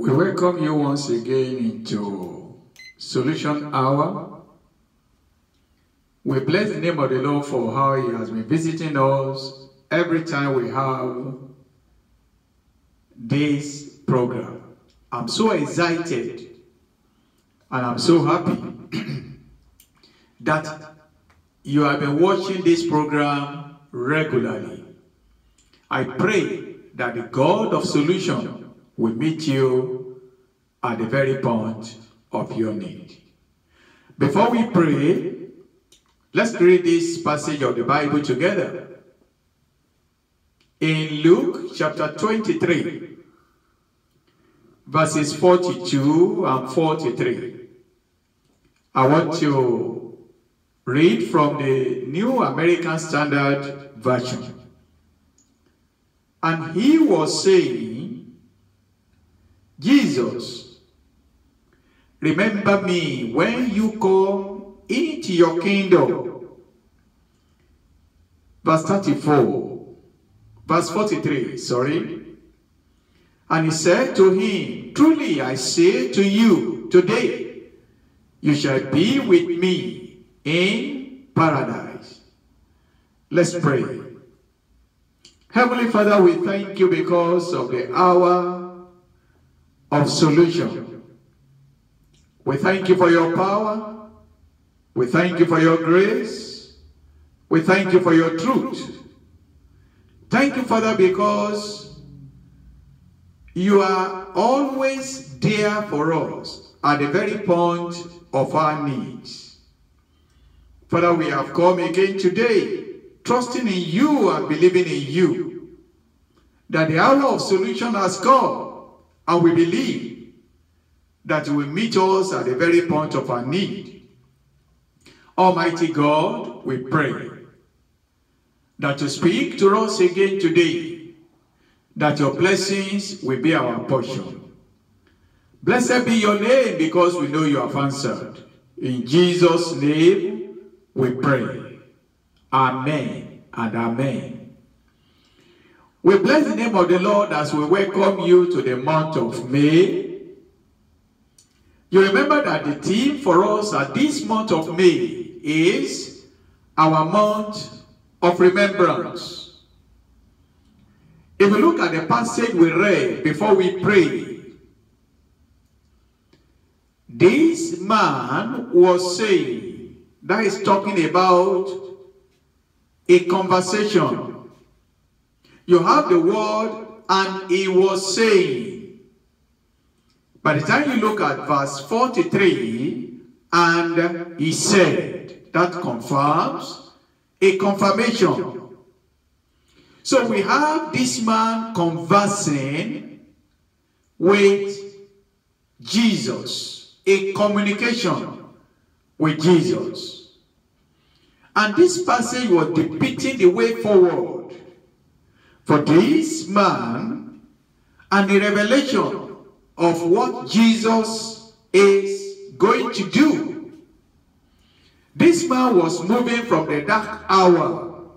We welcome you once again into Solution Hour. We bless the name of the Lord for how He has been visiting us every time we have this program. I'm so excited and I'm so happy that you have been watching this program regularly. I pray that the God of solution will meet you at the very point of your need. Before we pray, let's read this passage of the Bible together. In Luke chapter 23, verses 42 and 43. I want to read from the New American Standard Version. And he was saying, Jesus, remember me when you come into your kingdom. Verse 43, sorry. And he said to him, truly I say to you, today you shall be with me in paradise. Let's pray. Heavenly Father, we thank you because of the hour of solution. We thank you for your power. We thank you for your grace. We thank you for your truth. Thank you, Father, because you are always there for us at the very point of our needs. Father, we have come again today, trusting in you and believing in you, that the hour of solution has come, and we believe that you will meet us at the very point of our need. Almighty God, we pray that you speak to us again today, that your blessings will be our portion. Blessed be your name, because we know you have answered. In Jesus' name we pray. Amen and amen. We bless the name of the Lord as we welcome you to the month of May. You remember that the theme for us at this month of May is our month of remembrance. If we look at the passage we read before we pray, this man was saying, that is talking about a conversation. You have the word, and he was saying. By the time you look at verse 43, and he said, that confirms a confirmation. So we have this man conversing with Jesus, a communication with Jesus. And this passage was depicting the way forward for this man and the revelation of what Jesus is going to do. This man was moving from the dark hour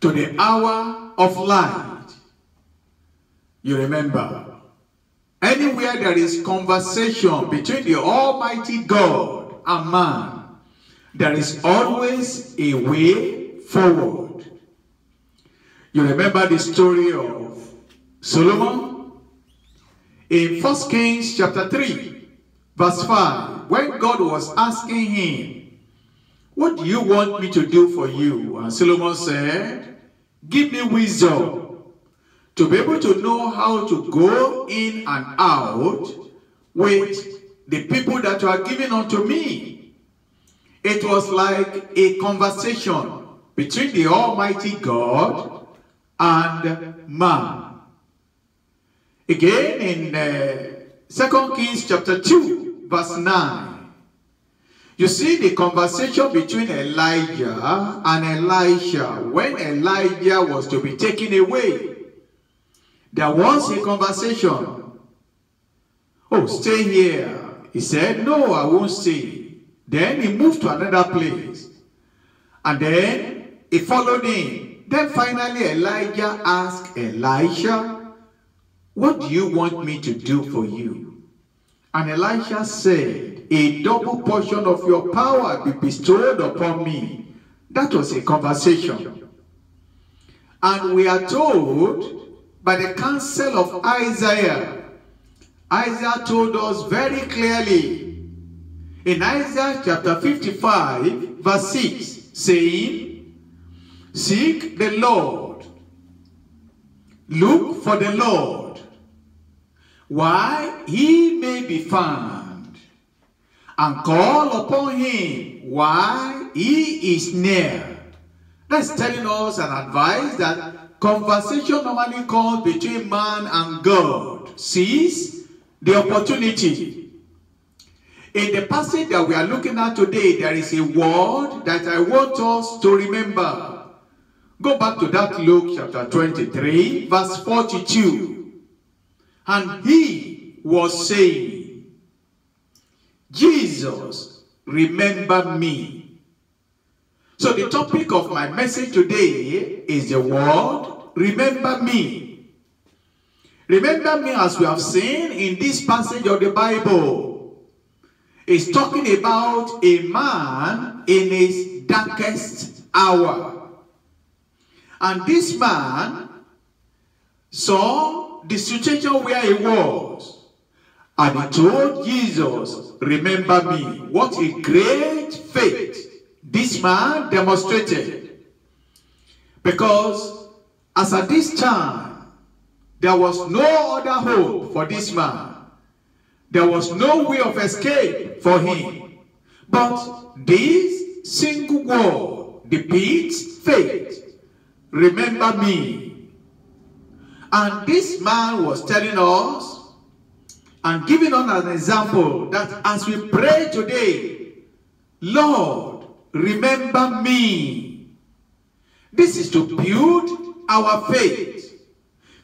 to the hour of light. You remember, anywhere there is conversation between the Almighty God and man, there is always a way forward. You remember the story of Solomon? In 1 Kings chapter 3, verse 5, when God was asking him, what do you want me to do for you? And Solomon said, give me wisdom to be able to know how to go in and out with the people that you are giving unto me. It was like a conversation between the Almighty God and man. Again in 2 Kings chapter 2, verse 9, you see the conversation between Elijah and Elisha. When Elijah was to be taken away, there was a conversation. Oh, stay here. He said, no, I won't stay. Then he moved to another place. And then he followed him. Then finally Elijah asked Elisha, what do you want me to do for you? And Elisha said, a double portion of your power be bestowed upon me. That was a conversation. And we are told by the counsel of Isaiah, Isaiah told us very clearly in Isaiah chapter 55 verse 6, saying, seek the Lord, look for the Lord, while he may be found, and call upon him while he is near. That's telling us an advice that conversation normally comes between man and God. Seize the opportunity. In the passage that we are looking at today, there is a word that I want us to remember. Go back to that Luke chapter 23, verse 42. And he was saying, Jesus, remember me. So the topic of my message today is the word, remember me. Remember me, as we have seen in this passage of the Bible, is talking about a man in his darkest hour. And this man saw the situation where he was. And he told Jesus, remember me. What a great faith this man demonstrated. Because as at this time, there was no other hope for this man. There was no way of escape for him. But this single word depicts faith. Remember me. And this man was telling us and giving us an example that as we pray today, Lord, remember me. This is to build our faith.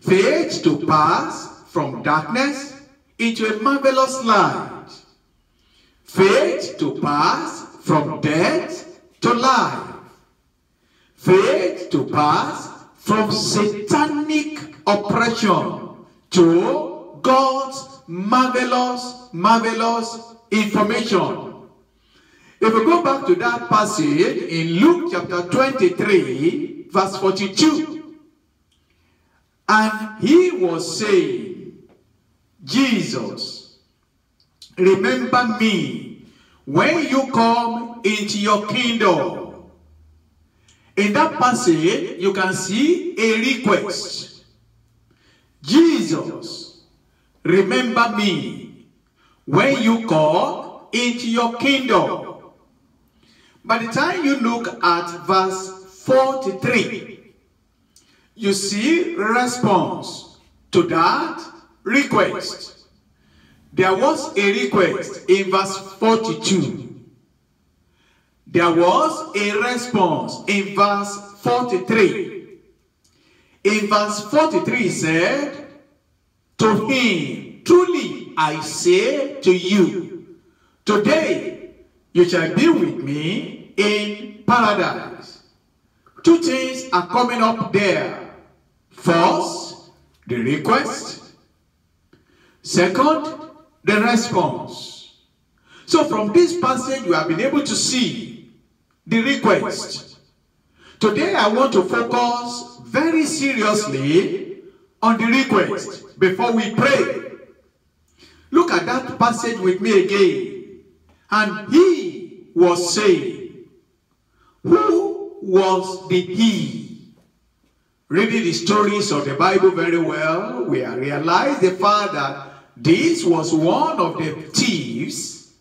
Faith to pass from darkness into a marvelous light. Faith to pass from death to life. Faith to pass from satanic oppression to God's marvelous, marvelous information. If we go back to that passage in Luke chapter 23, verse 42, and he was saying, Jesus, remember me when you come into your kingdom. In that passage, you can see a request. Jesus, remember me when you come into your kingdom. By the time you look at verse 43, you see response to that request. There was a request in verse 42. There was a response in verse 43. In verse 43 said, to him, truly I say to you, today you shall be with me in paradise. Two things are coming up there. First, the request. Second, the response. So from this passage, we have been able to see the request. Today, I want to focus very seriously on the request before we pray. Look at that passage with me again. And he was saying, who was the he? Reading the stories of the Bible very well, we realize the fact that this was one of the thieves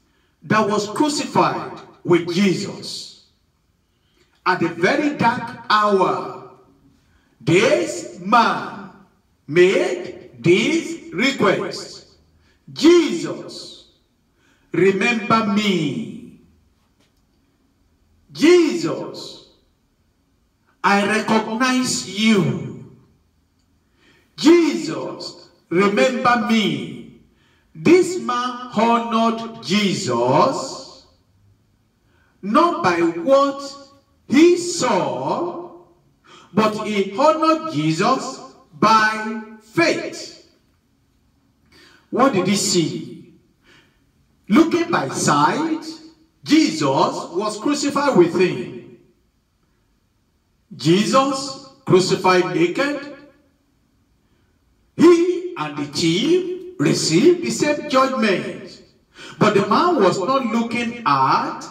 that was crucified with Jesus. At the very dark hour, this man made this request. Jesus, remember me. Jesus, I recognize you. Jesus, remember me. This man honored Jesus not by what he saw, but he honored Jesus by faith. what did he see? Looking by sight, Jesus was crucified with him. Jesus crucified naked. He and the thief received the same judgment. But the man was not looking at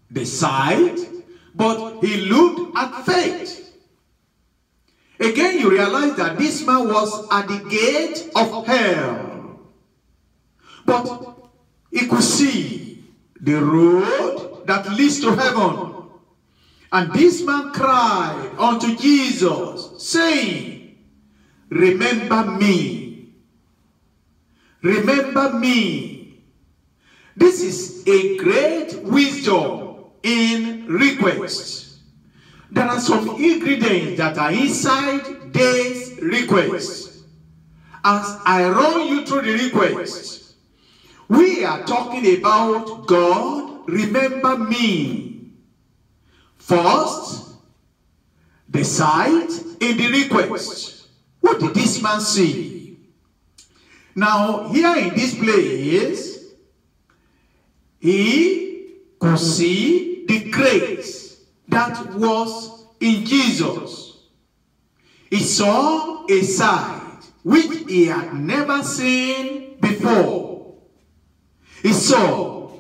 the sight, but he looked at faith. Again, you realize that this man was at the gate of hell. But he could see the road that leads to heaven. And this man cried unto Jesus, saying, remember me. Remember me. This is a great wisdom in request. There are some ingredients that are inside this request. As I run you through the request, we are talking about God, remember me. First, the sight in the request. What did this man see? Now, here in this place, he could see the grace that was in Jesus. He saw a sight which he had never seen before. He saw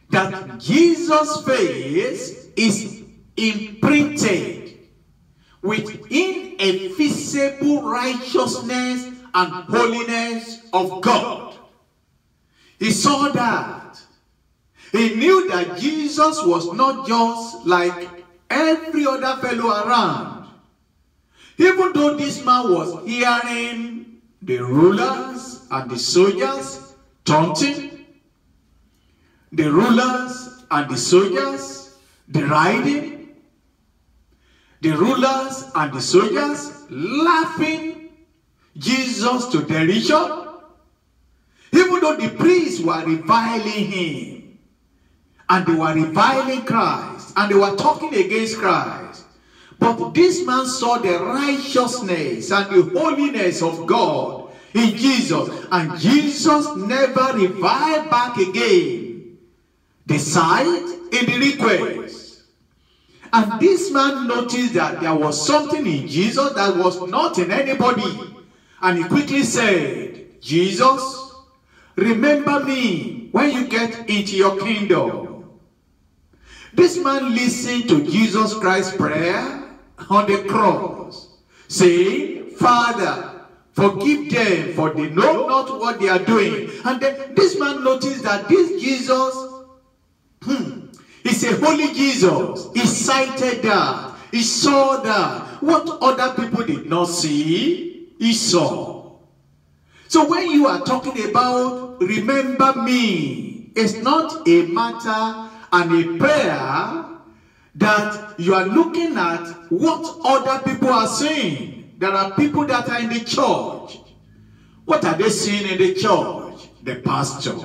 that Jesus' face is imprinted with ineffaceable righteousness and holiness of God. He saw that. He knew that Jesus was not just like every other fellow around. Even though this man was hearing the rulers and the soldiers taunting, the rulers and the soldiers deriding, the rulers and the soldiers laughing Jesus to derision, even though the priests were reviling him, and they were reviling Christ, and they were talking against Christ. But this man saw the righteousness and the holiness of God in Jesus, and Jesus never reviled back again the sight in the request. And this man noticed that there was something in Jesus that was not in anybody. And he quickly said, Jesus, remember me when you get into your kingdom. This man listened to Jesus Christ's prayer on the cross, saying, Father, forgive them, for they know not what they are doing. And then this man noticed that this Jesus is a holy Jesus. He sighted that. He saw that. What other people did not see, he saw. So when you are talking about remember me, it's not a matter and a prayer that you are looking at what other people are saying. There are people that are in the church. What are they saying in the church? The pastor.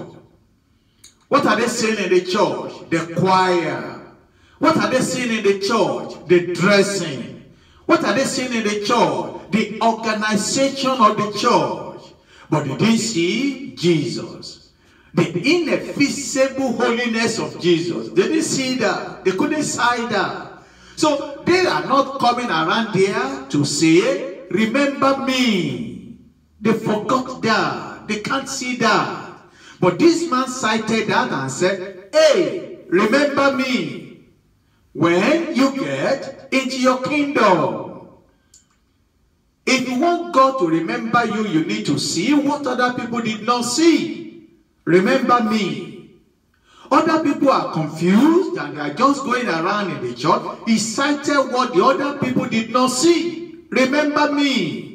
What are they saying in the church? The choir. What are they saying in the church? The dressing. What are they saying in the church? The organization of the church. But they didn't see Jesus. The ineffaceable holiness of Jesus. They didn't see that. They couldn't see that. So they are not coming around there to say, remember me. They forgot that. They can't see that. But this man cited that and said, hey, remember me when you get into your kingdom. If you want God to remember you, you need to see what other people did not see. Remember me. Other people are confused and they are just going around in the church. He cited what the other people did not see. Remember me.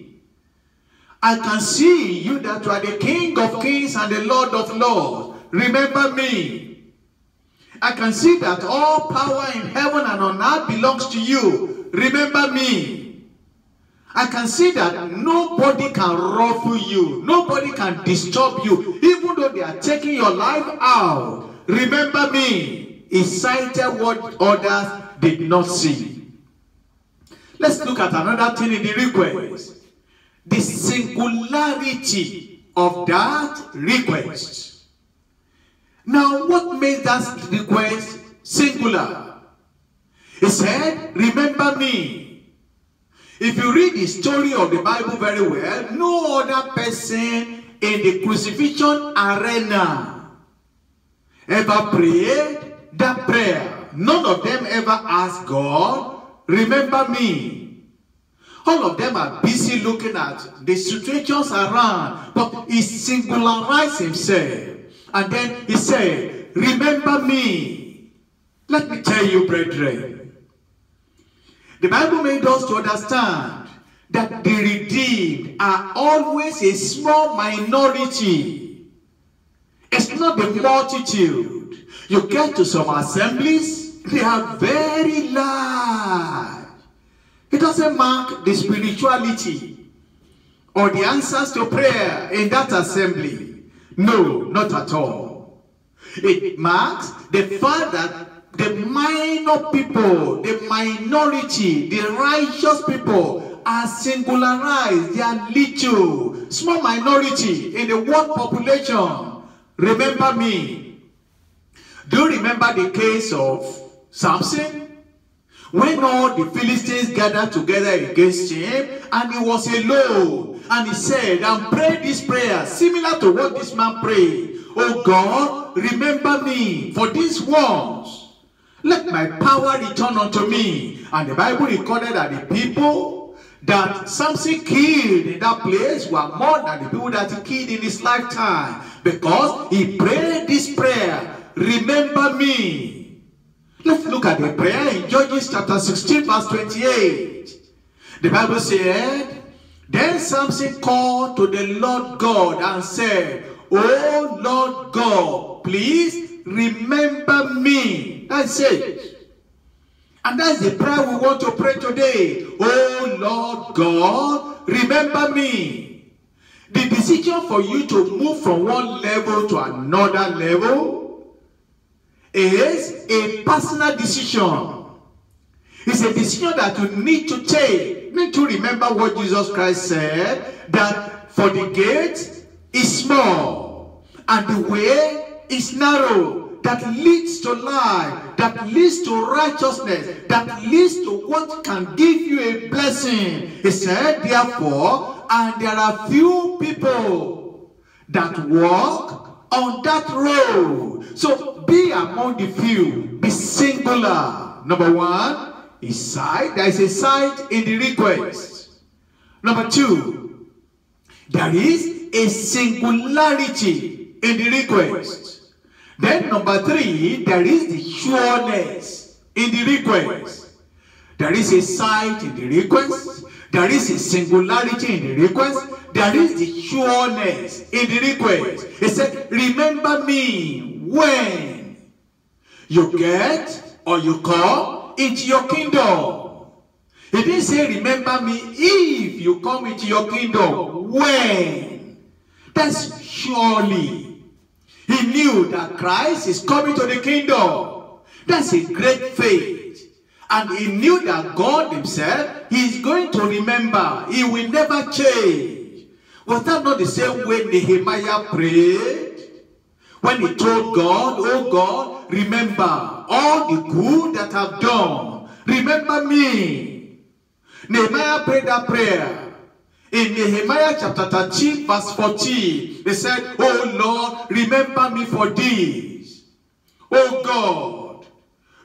I can see you that you are the King of Kings and the Lord of Lords. Remember me. I can see that all power in heaven and on earth belongs to you. Remember me. I can see that nobody can ruffle you. Nobody can disturb you. Even though they are taking your life out. Remember me. He cited what others did not see. Let's look at another thing in the request. The singularity of that request. Now, what made that request singular? He said, remember me. If you read the story of the Bible very well, no other person in the crucifixion arena ever prayed that prayer. None of them ever asked God, remember me. All of them are busy looking at the situations around, but he singularized himself. And then he said, remember me. Let me tell you, brethren, the Bible made us to understand that the redeemed are always a small minority. It's not the multitude. You get to some assemblies, they are very large. It doesn't mark the spirituality or the answers to prayer in that assembly. No, not at all. It marks the fact that the minor people, the minority, the righteous people are singularized. They are little, small minority in the world population. Remember me. Do you remember the case of Samson? When all the Philistines gathered together against him, and he was alone, and he said, and prayed this prayer, similar to what this man prayed. Oh God, remember me for these ones. Let my power return unto me. And the Bible recorded that the people that Samson killed in that place were more than the people that he killed in his lifetime. Because he prayed this prayer, remember me. Let's look at the prayer in Judges chapter 16 verse 28. The Bible said, then Samson called to the Lord God and said, oh Lord God, please remember me. That's it. And that's the prayer we want to pray today. Oh Lord God, remember me. The decision for you to move from one level to another level is a personal decision. It's a decision that you need to take. You need to remember what Jesus Christ said, that for the gate is small and the way is narrow, that leads to life, that leads to righteousness, that leads to what can give you a blessing. He said, therefore, and there are few people that walk on that road. So be among the few, be singular. Number one is sight. There is a sight in the request. Number two, there is a singularity in the request. Then number three, there is the sureness in the request. There is a sight in the request. There is a singularity in the request. There is the sureness in the request. He said, remember me when you get or you come into your kingdom. He didn't say, remember me if you come into your kingdom. When? That's surely. He knew that Christ is coming to the kingdom. That's a great faith. And he knew that God himself, he is going to remember. He will never change. Was that not the same way Nehemiah prayed? When he told God, oh God, remember all the good that I've done. Remember me. Nehemiah prayed that prayer. In Nehemiah chapter 13 verse 14, they said, oh Lord, remember me for this. Oh God,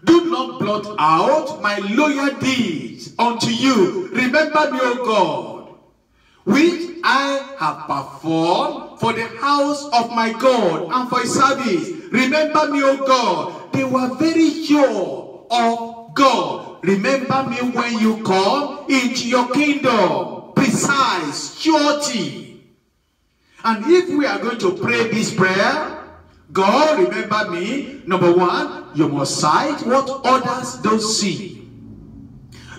do not blot out my loyal deeds unto you. Remember me, O God, which I have performed for the house of my God and for his service. Remember me, O God. They were very sure of God. Remember me when you come into your kingdom. Precise, surety. And if we are going to pray this prayer, God, remember me. Number one, you must sight what others don't see.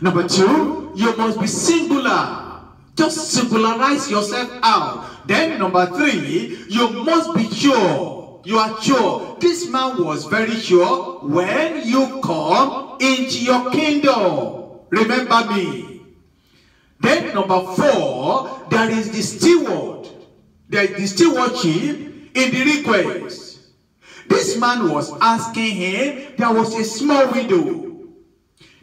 Number two, you must be singular. Just singularize yourself out. Then number three, you must be sure. You are sure. This man was very sure when you come into your kingdom. Remember me. Then number four, there is the steward. there is stewardship in the request. This man was asking him, there was a small window.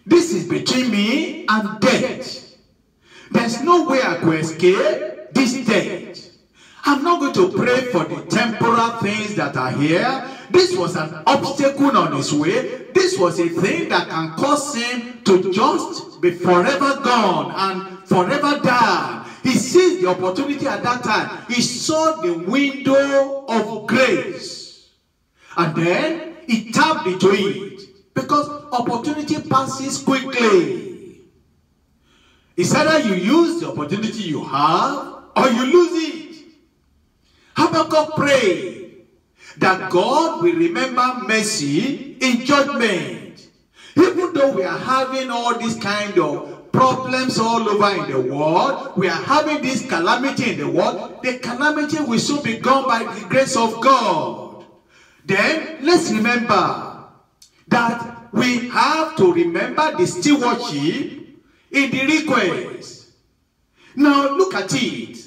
This is between me and death. There's no way I could escape this death. I'm not going to pray for the temporal things that are here. This was an obstacle on his way. This was a thing that can cause him to just be forever gone and forever die. He seized the opportunity at that time. He saw the window of grace. And then he tapped into it. Because opportunity passes quickly. It's either you use the opportunity you have or you lose it. Habakkuk prayed that God will remember mercy in judgment. Even though we are having all these kind of problems all over in the world, we are having this calamity in the world, the calamity will soon be gone by the grace of God. Then let's remember that we have to remember the stewardship in the request. Now look at it.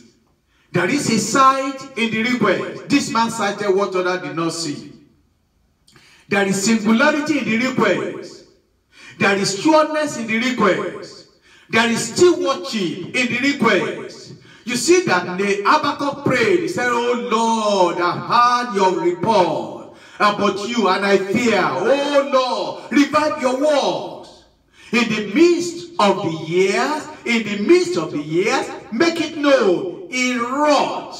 There is a sight in the request. This man sighted what others did not see. There is singularity in the request. There is sureness in the request. There is stewardship in the request. You see that the Habakkuk prayed. He said, oh Lord, I heard your report about you and I fear. Oh Lord, revive your words. In the midst of the years, make it known. He wrought.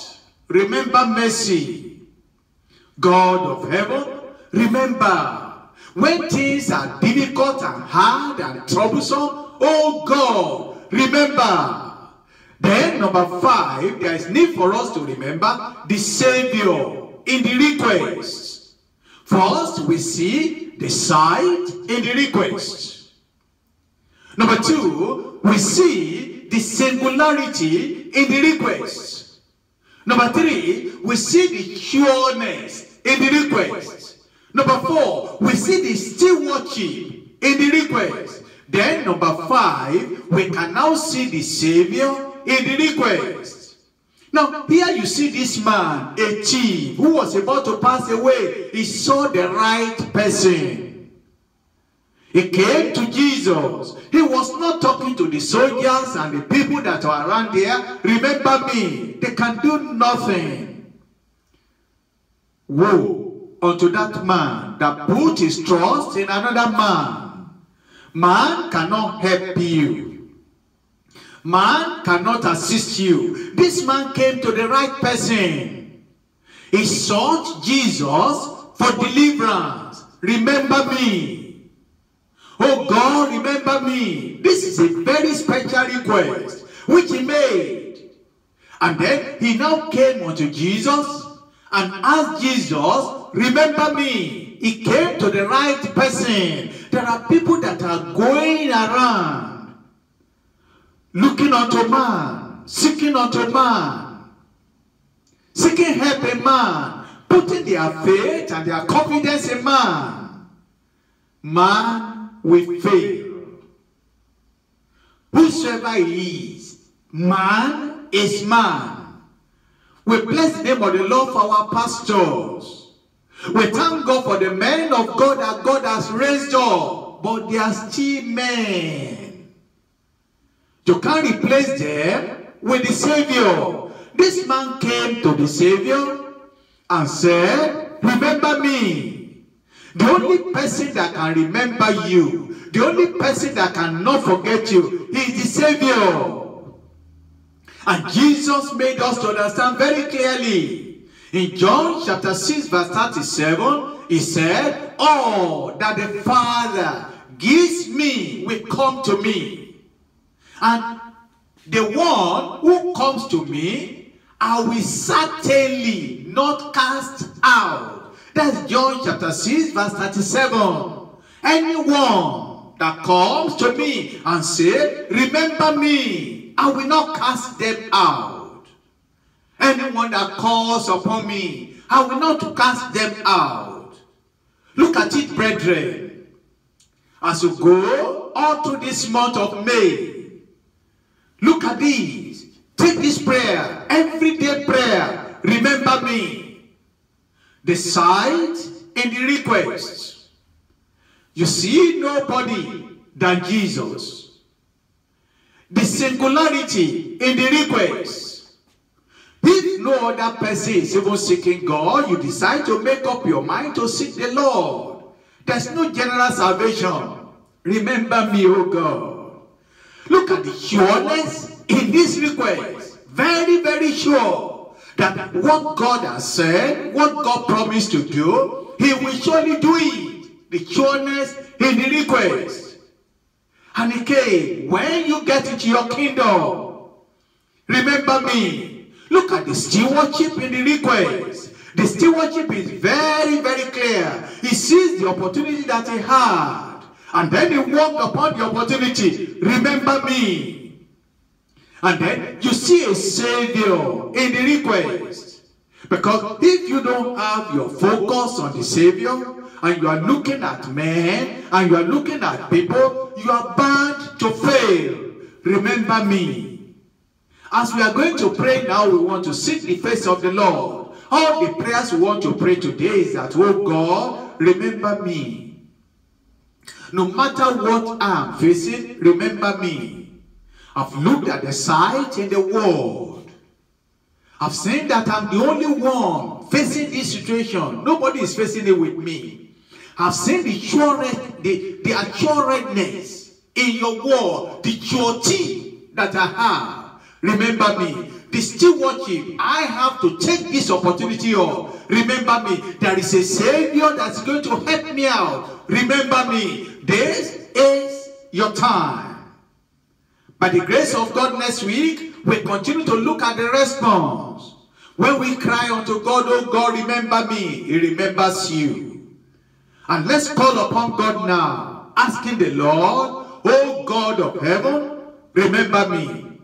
Remember mercy. God of heaven, remember when things are difficult and hard and troublesome, oh God, remember. Then number 5, there is need for us to remember the Savior in the request. First, we see the sight in the request. Number 2, we see the singularity in the request. Number 3, we see the sureness in the request. Number 4, we see the stewardship in the request. Then number 5, we can now see the Savior in the request. Now here you see this man, a thief who was about to pass away. He saw the right person. He came to Jesus. He was not talking to the soldiers and the people that are around there. Remember me, they can do nothing. Woe unto that man that put his trust in another man. Man cannot help you. Man cannot assist you. This man came to the right person. He sought Jesus for deliverance. Remember me. Oh God, remember me. This is a very special request which he made. And then he now came unto Jesus and asked Jesus, remember me. He came to the right person. There are people that are going around looking unto man, seeking unto man, seeking help in man, putting their faith and their confidence in man. Man will fail. Whosoever he is, man is man. We bless the name of the Lord for our pastors. We thank God for the men of God that God has raised up, but they are still men. You can't replace them with the Savior. This man came to the Savior and said, remember me. The only person that can remember you, the only person that cannot forget you, is the Savior. And Jesus made us to understand very clearly. In John chapter 6 verse 37, he said, all that the Father gives me will come to me. And the one who comes to me, I will certainly not cast out. That's John chapter 6 verse 37. Anyone that comes to me and says, remember me, I will not cast them out. Anyone that calls upon me, I will not cast them out. Look at it, brethren. As you go all through this month of May, look at this. Take this prayer, everyday prayer. remember me. Decide in the request. You see nobody than Jesus. The singularity in the request. If no other person is even seeking God, you decide to make up your mind to seek the Lord. There's no general salvation. Remember me, O God. Look at the sureness in this request. Very, very sure that what God has said, what God promised to do, he will surely do it. The sureness in the request. And again, when you get into your kingdom, remember me. Look at the stewardship in the request. The stewardship is very, very clear. He sees the opportunity that he had. And then he walked upon the opportunity. Remember me. And then you see a Savior in the request. Because if you don't have your focus on the Savior, and you are looking at men, and you are looking at people, you are bound to fail. Remember me. As we are going to pray now, we want to seek the face of the Lord. All the prayers we want to pray today is that, oh God, remember me. No matter what I'm facing, remember me. I've looked at the sight in the world. I've seen that I'm the only one facing this situation. Nobody is facing it with me. I've seen the assuredness in your word, the surety that I have. Remember me. The stewardship, I have to take this opportunity of. Remember me. There is a Savior that's going to help me out. Remember me. This is your time. By the grace of God, next week, we continue to look at the response. When we cry unto God, oh God, remember me, he remembers you. And let's call upon God now, asking the Lord, oh God of heaven, remember me.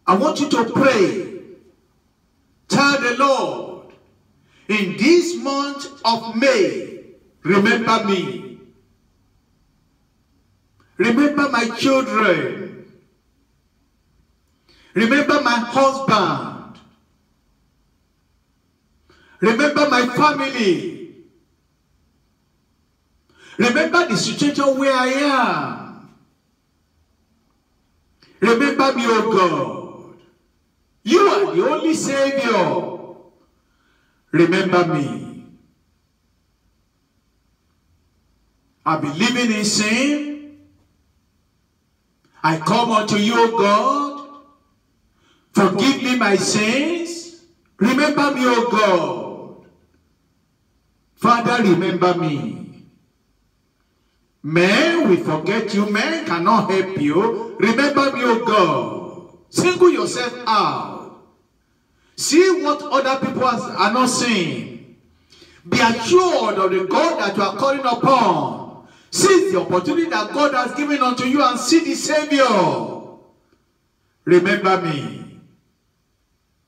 I want you to pray. Tell the Lord, in this month of May, remember me. Remember my children. Remember my husband. Remember my family. Remember the situation where I am. Remember me, O God. You are the only Savior. Remember me. I've been living in sin. I come unto you, O God. Forgive me my sins. Remember me, O God. Father, remember me. Men will forget you. Men cannot help you. Remember me, O God. Single yourself out. See what other people are not seeing. Be assured of the God that you are calling upon. Seize the opportunity that God has given unto you and see the Savior. Remember me.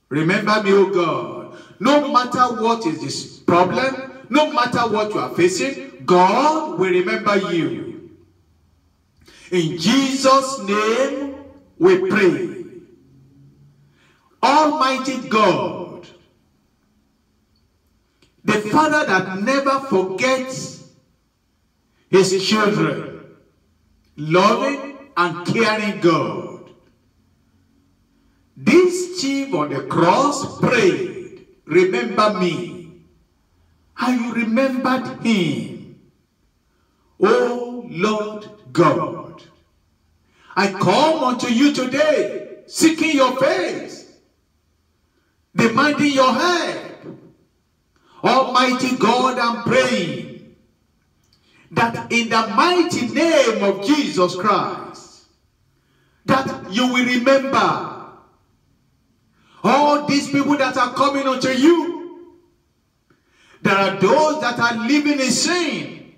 Remember me, O God. No matter what is this problem, no matter what you are facing, God will remember you. In Jesus' name we pray. Almighty God, the Father that never forgets his children, loving and caring God. This chief on the cross prayed, remember me. And you remembered him. Oh Lord God, I come unto you today, seeking your face, demanding your help. Almighty God, I'm praying that in the mighty name of Jesus Christ, that you will remember all these people that are coming unto you. There are those that are living in sin,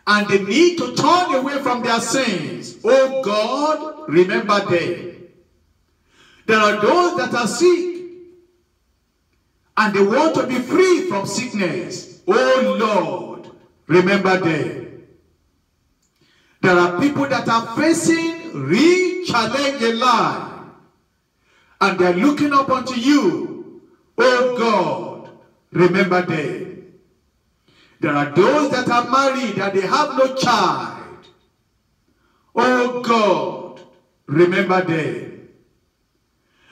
and they need to turn away from their sins. Oh God, remember them. There are those that are sick, and they want to be free from sickness. Oh Lord, remember them. There are people that are facing real challenge in life, and they are looking up unto you. Oh God, remember them. There are those that are married and they have no child. Oh God, remember them.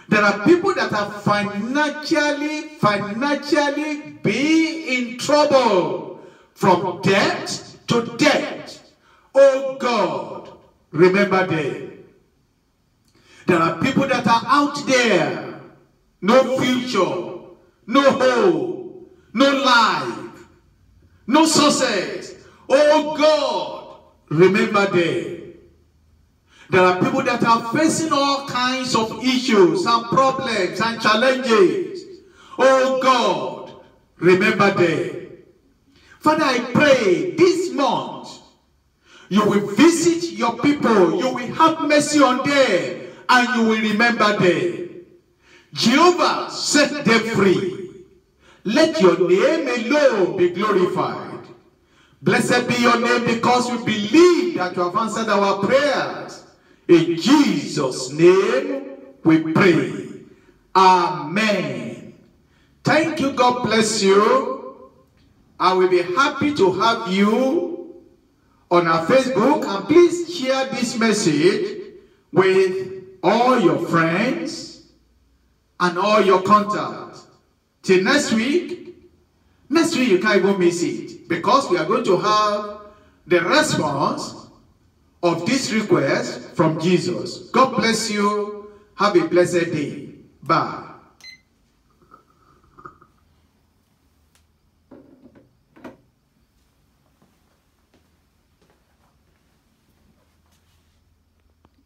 There are people that are financially be in trouble from debt to debt. Oh God, remember them. There are people that are out there, no future, no hope, no life, no success. Oh God, remember them. There are people that are facing all kinds of issues and problems and challenges. Oh God, remember them. Father, I pray this month, you will visit your people, you will have mercy on them, and you will remember them. Jehovah, set them free. Let your name alone be glorified. Blessed be your name, because we believe that you have answered our prayers. In Jesus' name we pray. Amen. Thank you. God bless you. I will be happy to have you on our Facebook. And please share this message with all your friends and all your contacts. Till next week you can't even miss it, because we are going to have the response of this request from Jesus. God bless you. Have a blessed day. Bye.